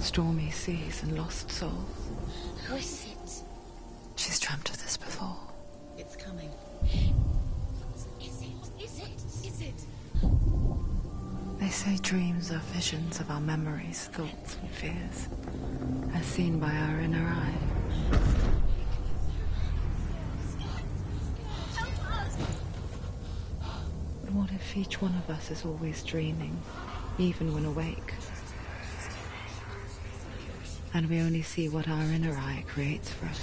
stormy seas and lost souls. Who is it? She's dreamt of this before. It's coming. Is it? They say dreams are visions of our memories, thoughts and fears, as seen by our inner eye. But what if each one of us is always dreaming, even when awake? And we only see what our inner eye creates for us.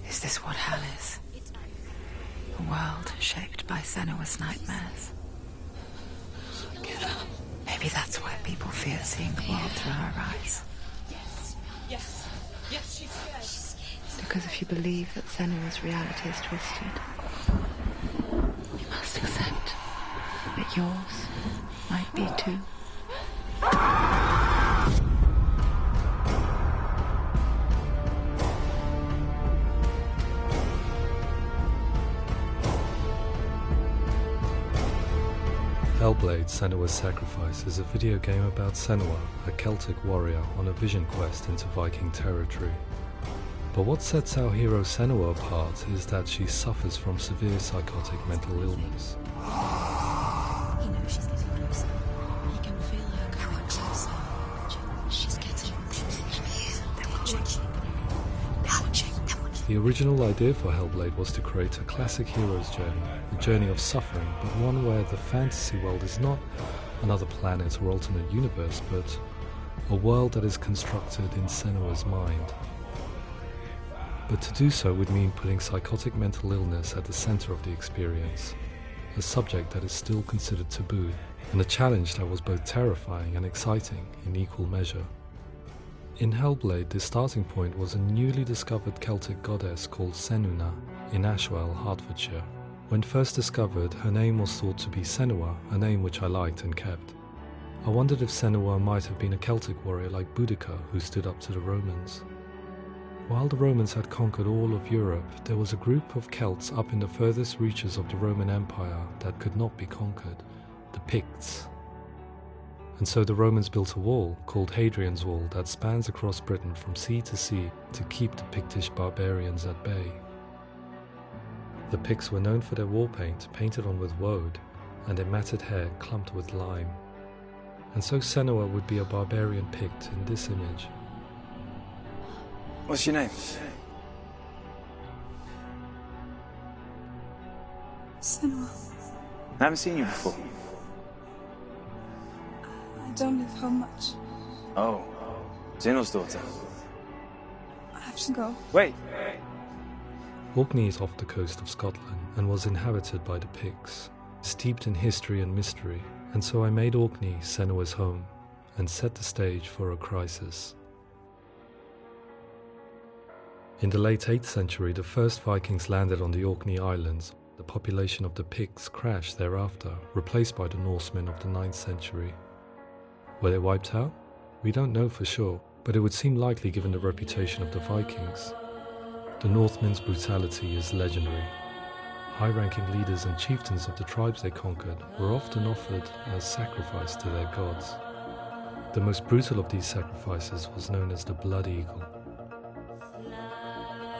Is this what hell is? A world shaped by Senua's nightmares. Get up. Maybe that's why people fear seeing the world through her eyes. Yes, she's scared. Because if you believe that Senua's reality is twisted, you must accept that yours might be too. Hellblade: Senua's Sacrifice is a video game about Senua, a Celtic warrior on a vision quest into Viking territory. But what sets our hero Senua apart is that she suffers from severe psychotic mental illness. He knows she's getting closer. He can feel her coming closer. She's getting closer. They're watching. The original idea for Hellblade was to create a classic hero's journey, a journey of suffering, but one where the fantasy world is not another planet or alternate universe, but a world that is constructed in Senua's mind. But to do so would mean putting psychotic mental illness at the center of the experience, a subject that is still considered taboo, and a challenge that was both terrifying and exciting in equal measure. In Hellblade, the starting point was a newly discovered Celtic goddess called Senuna in Ashwell, Hertfordshire. When first discovered, her name was thought to be Senua, a name which I liked and kept. I wondered if Senua might have been a Celtic warrior like Boudica who stood up to the Romans. While the Romans had conquered all of Europe, there was a group of Celts up in the furthest reaches of the Roman Empire that could not be conquered, the Picts. And so the Romans built a wall, called Hadrian's Wall, that spans across Britain from sea to sea to keep the Pictish barbarians at bay. The Picts were known for their war paint, painted on with woad, and their matted hair clumped with lime. And so Senua would be a barbarian Pict in this image. What's your name? Senua. I haven't seen you before. I don't live home much. Oh, Zeno's daughter. I have to go. Wait. Orkney is off the coast of Scotland and was inhabited by the Picts, steeped in history and mystery, and so I made Orkney Senua's home and set the stage for a crisis. In the late 8th century, the first Vikings landed on the Orkney Islands. The population of the Picts crashed thereafter, replaced by the Norsemen of the 9th century. Were they wiped out? We don't know for sure, but it would seem likely given the reputation of the Vikings. The Northmen's brutality is legendary. High-ranking leaders and chieftains of the tribes they conquered were often offered as sacrifice to their gods. The most brutal of these sacrifices was known as the Blood Eagle.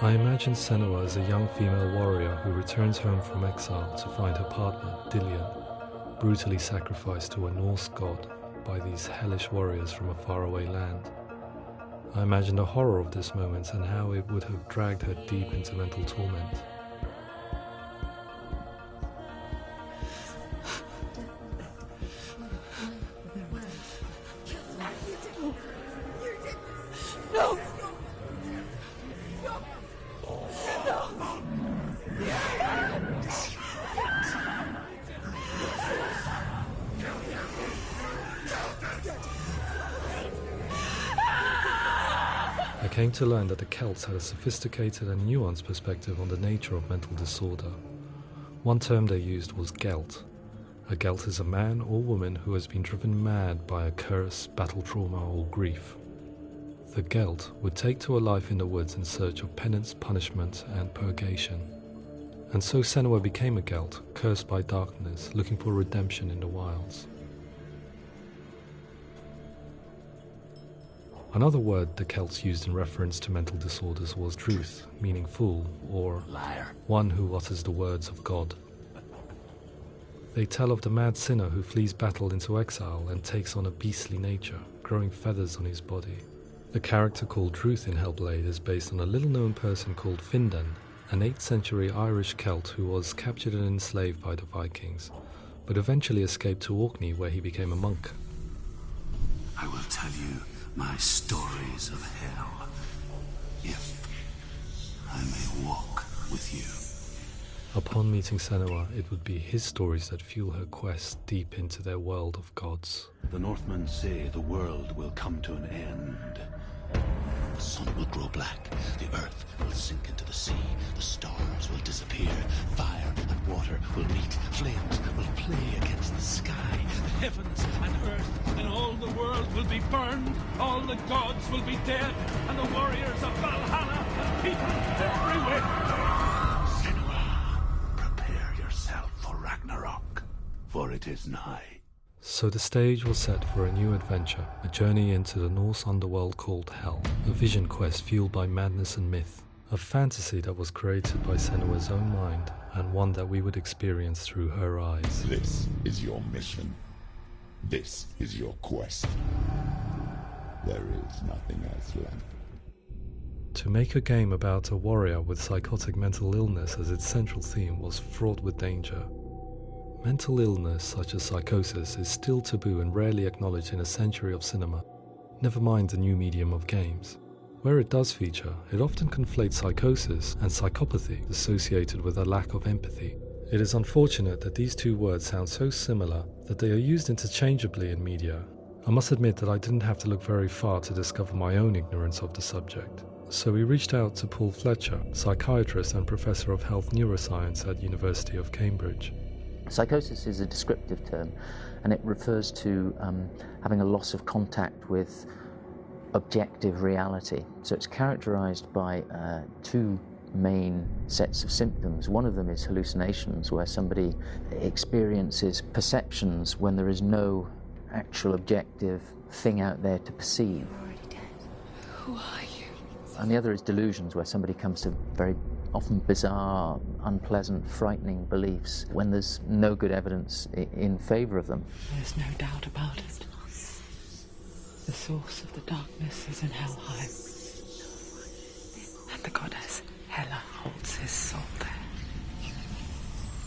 I imagine Senua as a young female warrior who returns home from exile to find her partner, Dillion, brutally sacrificed to a Norse god by these hellish warriors from a faraway land. I imagine the horror of this moment and how it would have dragged her deep into mental torment. No! I came to learn that the Celts had a sophisticated and nuanced perspective on the nature of mental disorder. One term they used was Gelt. A Gelt is a man or woman who has been driven mad by a curse, battle trauma, or grief. The Gelt would take to a life in the woods in search of penance, punishment, and purgation. And so Senua became a Gelt, cursed by darkness, looking for redemption in the wilds. Another word the Celts used in reference to mental disorders was druth, meaning fool, or liar, one who utters the words of God. They tell of the mad sinner who flees battle into exile and takes on a beastly nature, growing feathers on his body. The character called Druth in Hellblade is based on a little-known person called Findan, an 8th century Irish Celt who was captured and enslaved by the Vikings, but eventually escaped to Orkney where he became a monk. I will tell you my stories of hell, if I may walk with you. Upon meeting Senua, it would be his stories that fuel her quest deep into their world of gods. The Northmen say the world will come to an end. The sun will grow black, the earth will sink into the sea, the stars will disappear, fire and water will meet, flames will play against the sky, the heavens and earth and all the world will be burned, all the gods will be dead, and the warriors of Valhalla and people everywhere. Senua, prepare yourself for Ragnarok, for it is nigh. So the stage was set for a new adventure, a journey into the Norse underworld called Hell, a vision quest fueled by madness and myth, a fantasy that was created by Senua's own mind, and one that we would experience through her eyes. This is your mission. This is your quest. There is nothing else left. To make a game about a warrior with psychotic mental illness as its central theme was fraught with danger. Mental illness such as psychosis is still taboo and rarely acknowledged in a century of cinema, never mind the new medium of games. Where it does feature, it often conflates psychosis and psychopathy associated with a lack of empathy. It is unfortunate that these two words sound so similar that they are used interchangeably in media. I must admit that I didn't have to look very far to discover my own ignorance of the subject. So we reached out to Paul Fletcher, psychiatrist and professor of health neuroscience at University of Cambridge. Psychosis is a descriptive term, and it refers to having a loss of contact with objective reality. So it's characterized by two main sets of symptoms. One of them is hallucinations, where somebody experiences perceptions when there is no actual objective thing out there to perceive. You're already dead. Who are you? And the other is delusions, where somebody comes to very often bizarre, unpleasant, frightening beliefs when there's no good evidence in favour of them. There's no doubt about it. The source of the darkness is in Helheim. And the goddess Hela holds his soul there.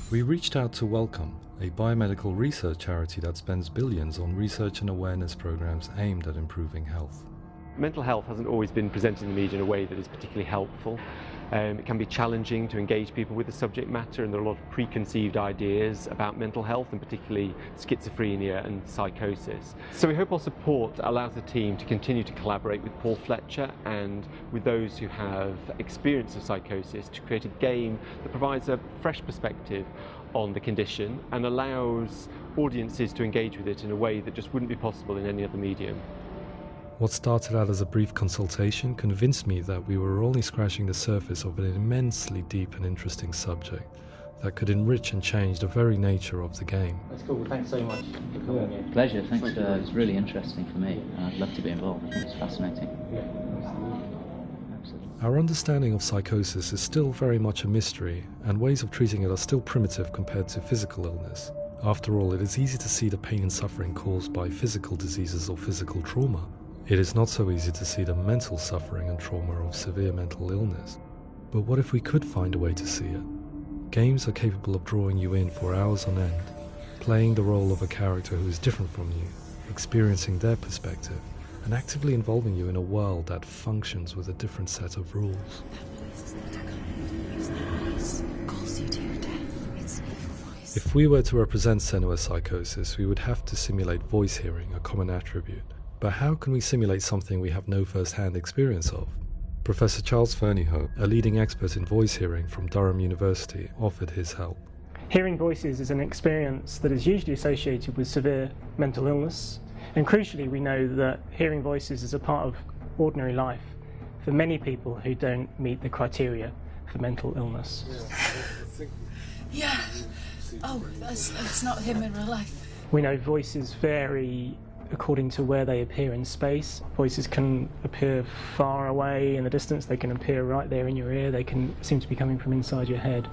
We reached out to Welcome, a biomedical research charity that spends billions on research and awareness programs aimed at improving health. Mental health hasn't always been presented in the media in a way that is particularly helpful. It can be challenging to engage people with the subject matter, and there are a lot of preconceived ideas about mental health, and particularly schizophrenia and psychosis. So we hope our support allows the team to continue to collaborate with Paul Fletcher and with those who have experience of psychosis to create a game that provides a fresh perspective on the condition and allows audiences to engage with it in a way that just wouldn't be possible in any other medium. What started out as a brief consultation convinced me that we were only scratching the surface of an immensely deep and interesting subject that could enrich and change the very nature of the game. That's cool. Thanks so much for coming here. Pleasure. Thanks. It's really interesting for me. I'd love to be involved. I think it's fascinating. Absolutely. Our understanding of psychosis is still very much a mystery, and ways of treating it are still primitive compared to physical illness. After all, it is easy to see the pain and suffering caused by physical diseases or physical trauma. It is not so easy to see the mental suffering and trauma of severe mental illness. But what if we could find a way to see it? Games are capable of drawing you in for hours on end, playing the role of a character who is different from you, experiencing their perspective, and actively involving you in a world that functions with a different set of rules. If we were to represent Senua's psychosis, we would have to simulate voice hearing, a common attribute. But how can we simulate something we have no first-hand experience of? Professor Charles Fernyhough, a leading expert in voice hearing from Durham University, offered his help. Hearing voices is an experience that is usually associated with severe mental illness, and crucially we know that hearing voices is a part of ordinary life for many people who don't meet the criteria for mental illness. Yeah. Oh, that's not him in real life. We know voices vary according to where they appear in space. Voices can appear far away in the distance, they can appear right there in your ear, they can seem to be coming from inside your head.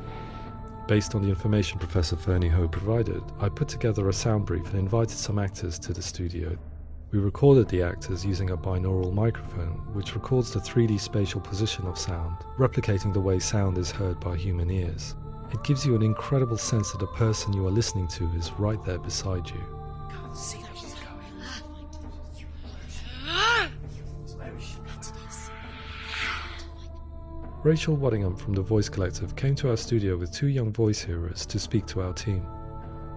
Based on the information Professor Fernie Ho provided, I put together a sound brief and invited some actors to the studio. We recorded the actors using a binaural microphone, which records the 3D spatial position of sound, replicating the way sound is heard by human ears. It gives you an incredible sense that the person you are listening to is right there beside you. Can't see where she's going. Rachel Waddingham from the Voice Collective came to our studio with 2 young voice hearers to speak to our team.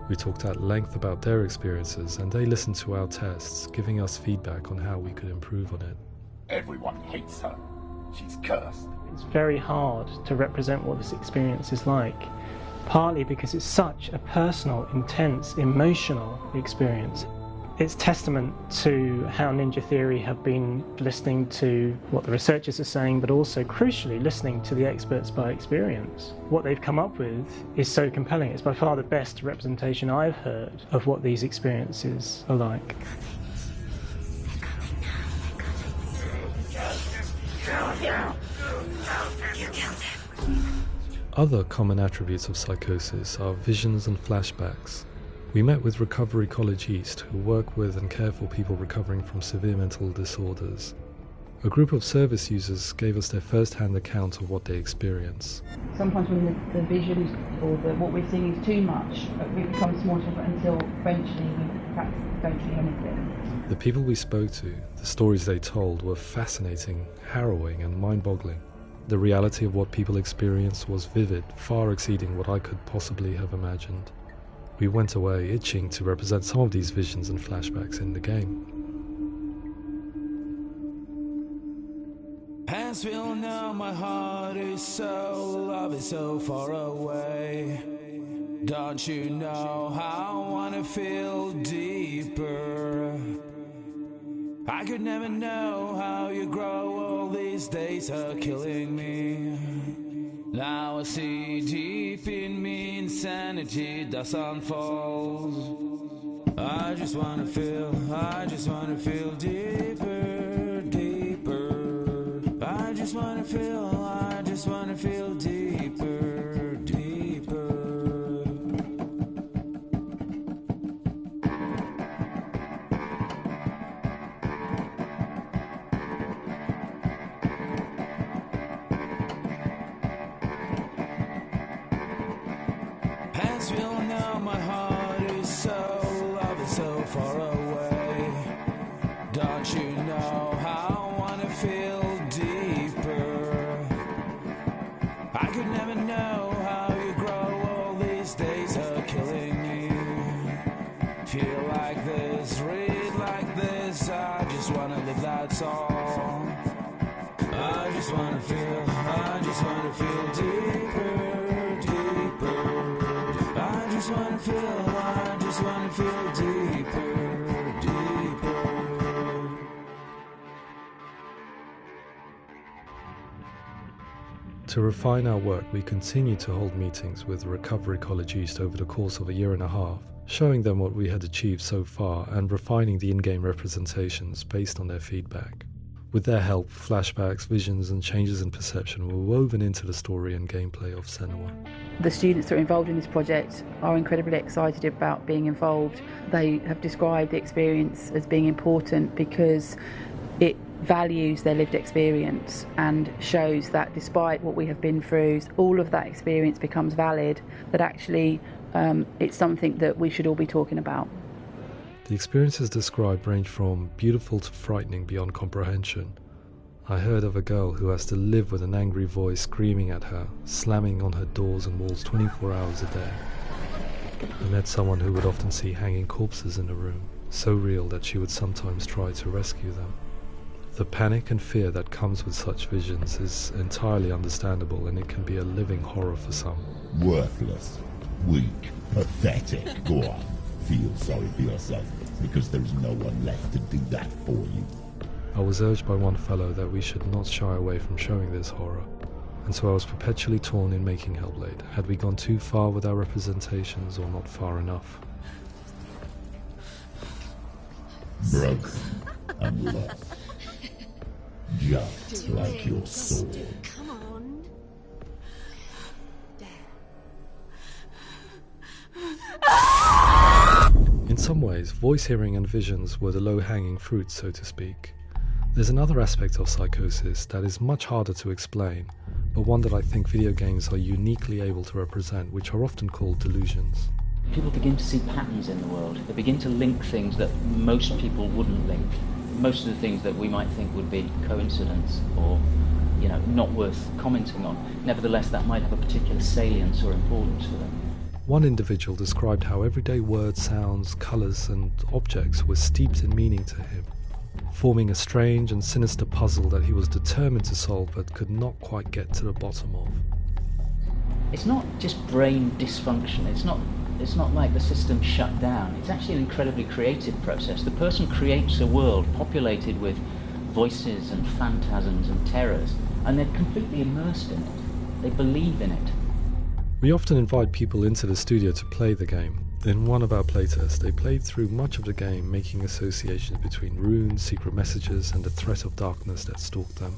We talked at length about their experiences and they listened to our tests, giving us feedback on how we could improve on it. Everyone hates her. She's cursed. It's very hard to represent what this experience is like, partly because it's such a personal, intense, emotional experience. It's testament to how Ninja Theory have been listening to what the researchers are saying, but also, crucially, listening to the experts by experience. What they've come up with is so compelling. It's by far the best representation I've heard of what these experiences are like. Other common attributes of psychosis are visions and flashbacks. We met with Recovery College East, who work with and care for people recovering from severe mental disorders. A group of service users gave us their first-hand account of what they experience. Sometimes when the visions or what we're seeing is too much, it becomes more difficult until eventually we perhaps don't see anything. The people we spoke to, the stories they told, were fascinating, harrowing and mind-boggling. The reality of what people experienced was vivid, far exceeding what I could possibly have imagined. We went away itching to represent some of these visions and flashbacks in the game. As we all know, my heart is so, love is so far away. Don't you know how I wanna feel deeper? I could never know how you grow, all these days are killing me. Now I see deep in me insanity does unfold. I just wanna feel deeper, deeper. I just wanna feel deeper, deeper. As we all know, my heart is so, love is so far away. Don't you know how I wanna feel deeper? I could never know how you grow, all these days are killing me. Feel like this, read like this, I just wanna live that song. I just wanna feel deeper, deeper. I just wanna feel deeper, deeper. To refine our work, we continue to hold meetings with Recovery College East over the course of a year and a half, showing them what we had achieved so far and refining the in-game representations based on their feedback. With their help, flashbacks, visions and changes in perception were woven into the story and gameplay of Senua. The students that are involved in this project are incredibly excited about being involved. They have described the experience as being important because it values their lived experience and shows that despite what we have been through, all of that experience becomes valid, that actually it's something that we should all be talking about. The experiences described range from beautiful to frightening beyond comprehension. I heard of a girl who has to live with an angry voice screaming at her, slamming on her doors and walls 24 hours a day. I met someone who would often see hanging corpses in a room, so real that she would sometimes try to rescue them. The panic and fear that comes with such visions is entirely understandable, and it can be a living horror for some. Worthless, weak, pathetic. Go on, feel sorry for yourself, because there is no one left to do that for you. I was urged by one fellow that we should not shy away from showing this horror, and so I was perpetually torn in making Hellblade. Had we gone too far with our representations or not far enough? broken and lost. Just like your sword. Come on. In some ways, voice hearing and visions were the low-hanging fruit, so to speak. There's another aspect of psychosis that is much harder to explain, but one that I think video games are uniquely able to represent, which are often called delusions. People begin to see patterns in the world. They begin to link things that most people wouldn't link. Most of the things that we might think would be coincidence or, not worth commenting on. Nevertheless, that might have a particular salience or importance for them. One individual described how everyday words, sounds, colours and objects were steeped in meaning to him, forming a strange and sinister puzzle that he was determined to solve but could not quite get to the bottom of. It's not just brain dysfunction. It's not like the system shut down. It's actually an incredibly creative process. The person creates a world populated with voices and phantasms and terrors, and they're completely immersed in it. They believe in it. We often invite people into the studio to play the game. In one of our playtests, they played through much of the game, making associations between runes, secret messages, and the threat of darkness that stalked them.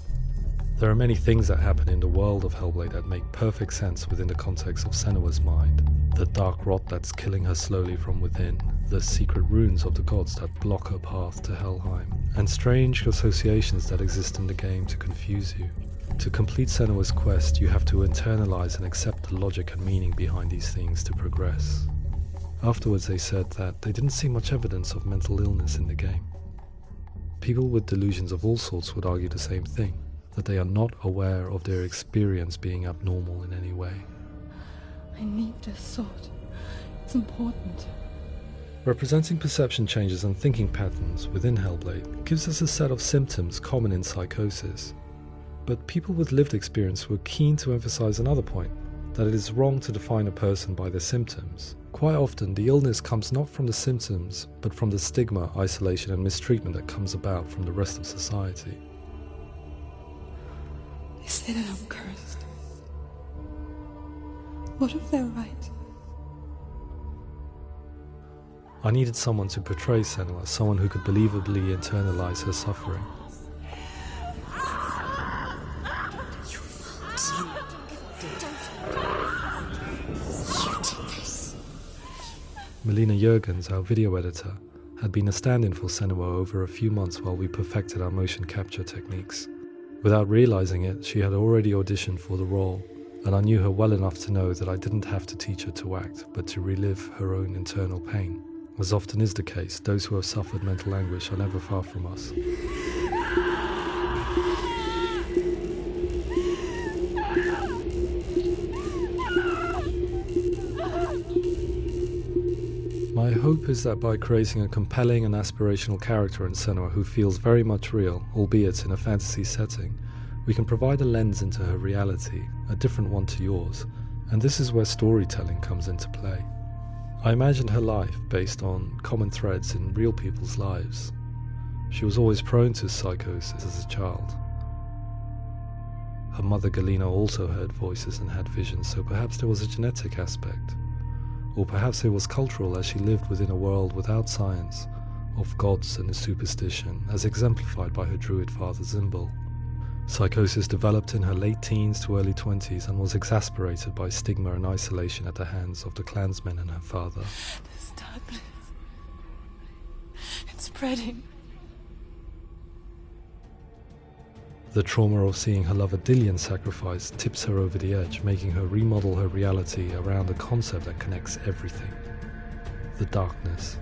There are many things that happen in the world of Hellblade that make perfect sense within the context of Senua's mind. The dark rot that's killing her slowly from within, the secret runes of the gods that block her path to Helheim, and strange associations that exist in the game to confuse you. To complete Senua's quest, you have to internalize and accept the logic and meaning behind these things to progress. Afterwards, they said that they didn't see much evidence of mental illness in the game. People with delusions of all sorts would argue the same thing, that they are not aware of their experience being abnormal in any way. I need this sword. It's important. Representing perception changes and thinking patterns within Hellblade gives us a set of symptoms common in psychosis. But people with lived experience were keen to emphasize another point, that it is wrong to define a person by their symptoms. Quite often, the illness comes not from the symptoms, but from the stigma, isolation and mistreatment that comes about from the rest of society. They say that I'm cursed. What if they're right? I needed someone to portray Senua, someone who could believably internalize her suffering. Melina Jurgens, our video editor, had been a stand-in for Senua over a few months while we perfected our motion capture techniques. Without realizing it, she had already auditioned for the role, and I knew her well enough to know that I didn't have to teach her to act, but to relive her own internal pain. As often is the case, those who have suffered mental anguish are never far from us. My hope is that by creating a compelling and aspirational character in Senua who feels very much real, albeit in a fantasy setting, we can provide a lens into her reality, a different one to yours, and this is where storytelling comes into play. I imagined her life based on common threads in real people's lives. She was always prone to psychosis as a child. Her mother Galina also heard voices and had visions, so perhaps there was a genetic aspect. Or perhaps it was cultural, as she lived within a world without science, of gods and superstition, as exemplified by her druid father Zimbal. Psychosis developed in her late teens to early 20s and was exasperated by stigma and isolation at the hands of the clansmen and her father. This darkness. It's spreading. The trauma of seeing her lover Dillian sacrificed tips her over the edge, making her remodel her reality around a concept that connects everything: the darkness.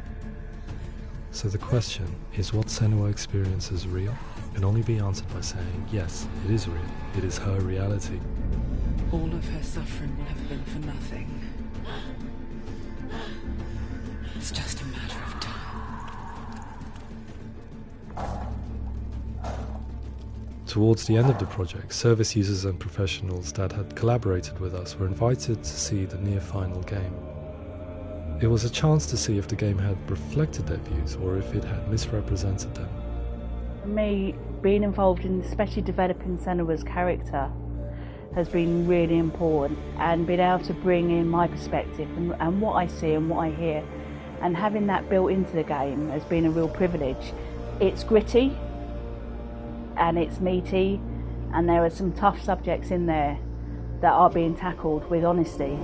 So the question, is what Senua experiences real? Can only be answered by saying, yes, it is real. It is her reality. All of her suffering will have been for nothing. It's just a matter of time. Towards the end of the project, service users and professionals that had collaborated with us were invited to see the near-final game. It was a chance to see if the game had reflected their views or if it had misrepresented them. For me, being involved in especially developing Senua's character has been really important, and being able to bring in my perspective and what I see and what I hear and having that built into the game has been a real privilege. It's gritty and it's meaty, and there are some tough subjects in there that are being tackled with honesty.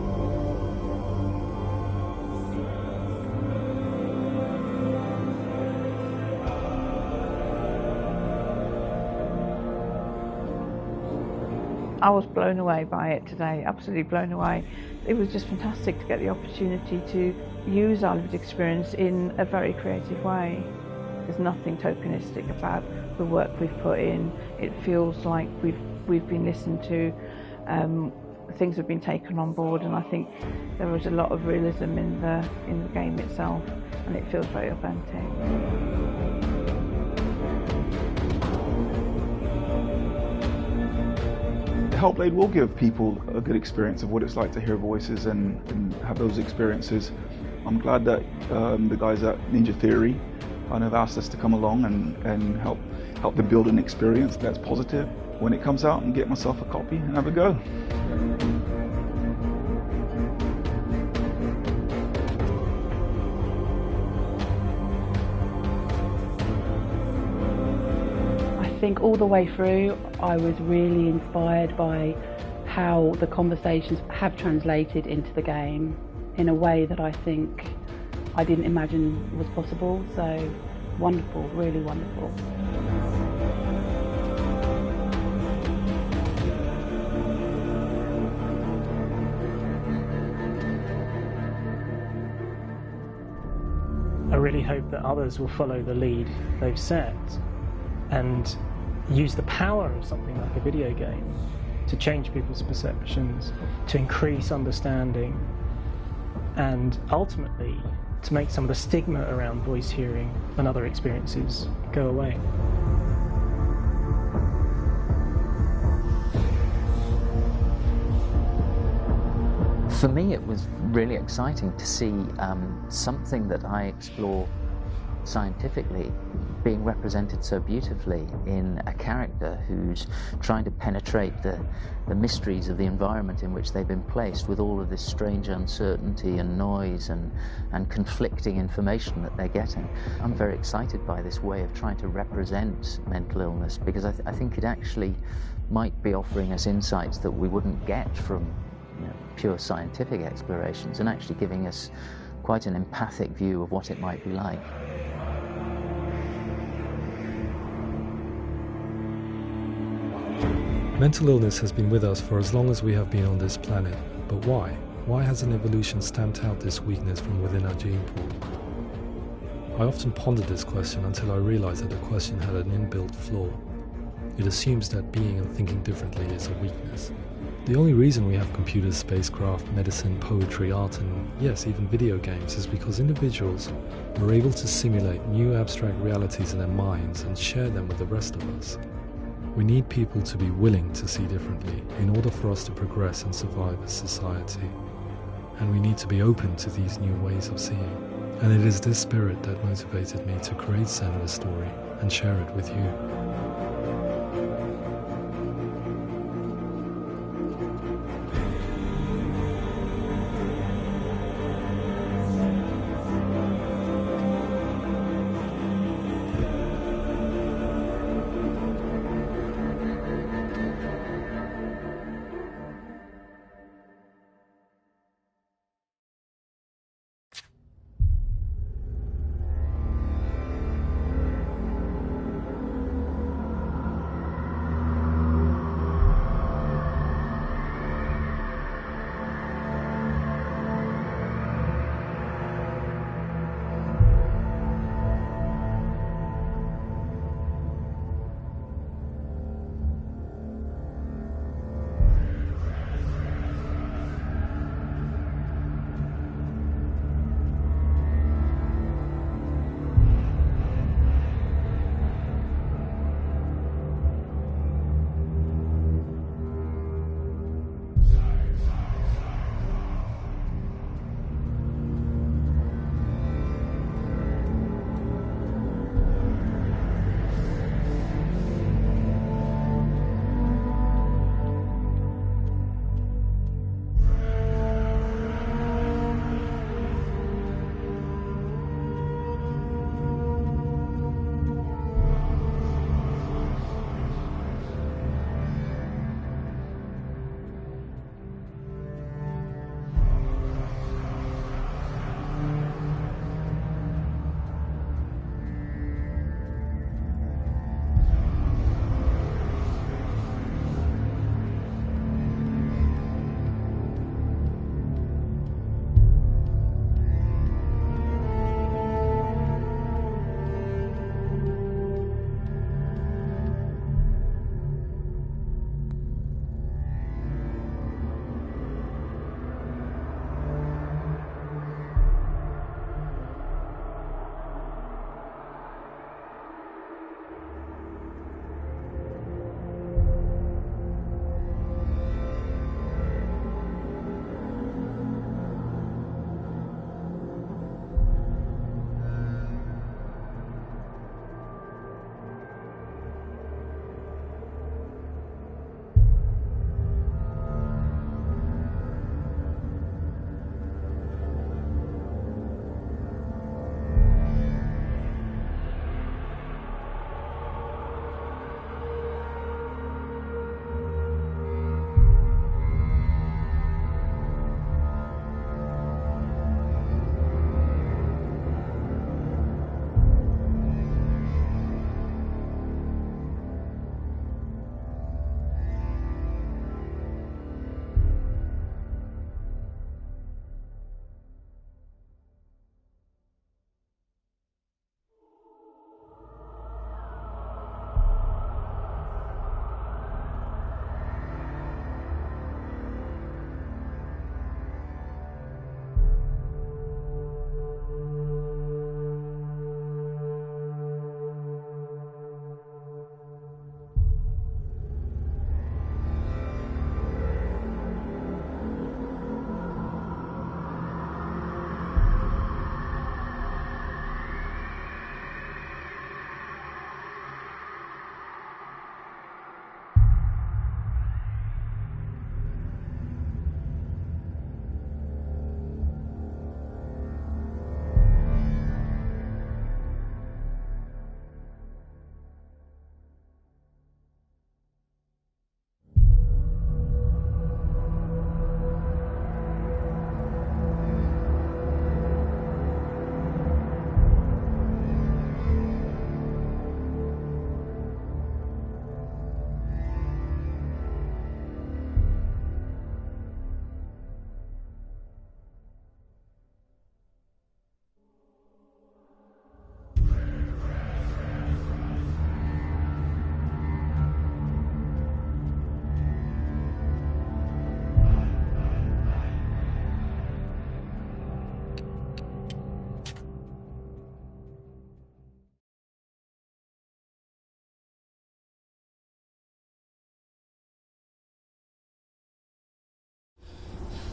I was blown away by it today, absolutely blown away. It was just fantastic to get the opportunity to use our lived experience in a very creative way. There's nothing tokenistic about the work we've put in. It feels like we've been listened to, things have been taken on board, and I think there was a lot of realism in the game itself, and it feels very authentic. Hellblade will give people a good experience of what it's like to hear voices and have those experiences. I'm glad that the guys at Ninja Theory kind of asked us to come along and help them build an experience that's positive when it comes out, and get myself a copy and have a go. I think all the way through I was really inspired by how the conversations have translated into the game in a way that I think I didn't imagine was possible. So wonderful, really wonderful. I really hope that others will follow the lead they've set and use the power of something like a video game to change people's perceptions, to increase understanding, and ultimately to make some of the stigma around voice hearing and other experiences go away. For me, it was really exciting to see something that I explore scientifically being represented so beautifully in a character who's trying to penetrate the mysteries of the environment in which they've been placed, with all of this strange uncertainty and noise and conflicting information that they're getting. I'm very excited by this way of trying to represent mental illness, because I think it actually might be offering us insights that we wouldn't get from pure scientific explorations, and actually giving us quite an empathic view of what it might be like. Mental illness has been with us for as long as we have been on this planet, but why? Why hasn't evolution stamped out this weakness from within our gene pool? I often pondered this question until I realized that the question had an inbuilt flaw. It assumes that being and thinking differently is a weakness. The only reason we have computers, spacecraft, medicine, poetry, art, and yes, even video games is because individuals are able to simulate new abstract realities in their minds and share them with the rest of us. We need people to be willing to see differently in order for us to progress and survive as society. And we need to be open to these new ways of seeing. And it is this spirit that motivated me to create Senua's story and share it with you.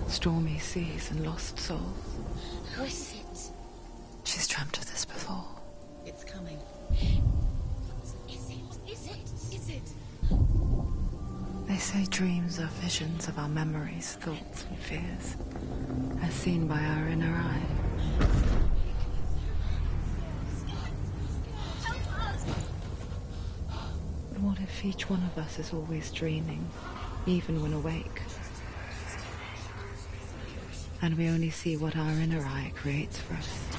Stormy seas and lost souls. Who is it? She's dreamt of this before. It's coming. Is it? They say dreams are visions of our memories, thoughts and fears, as seen by our inner eye. But what if each one of us is always dreaming, even when awake? And we only see what our inner eye creates for us.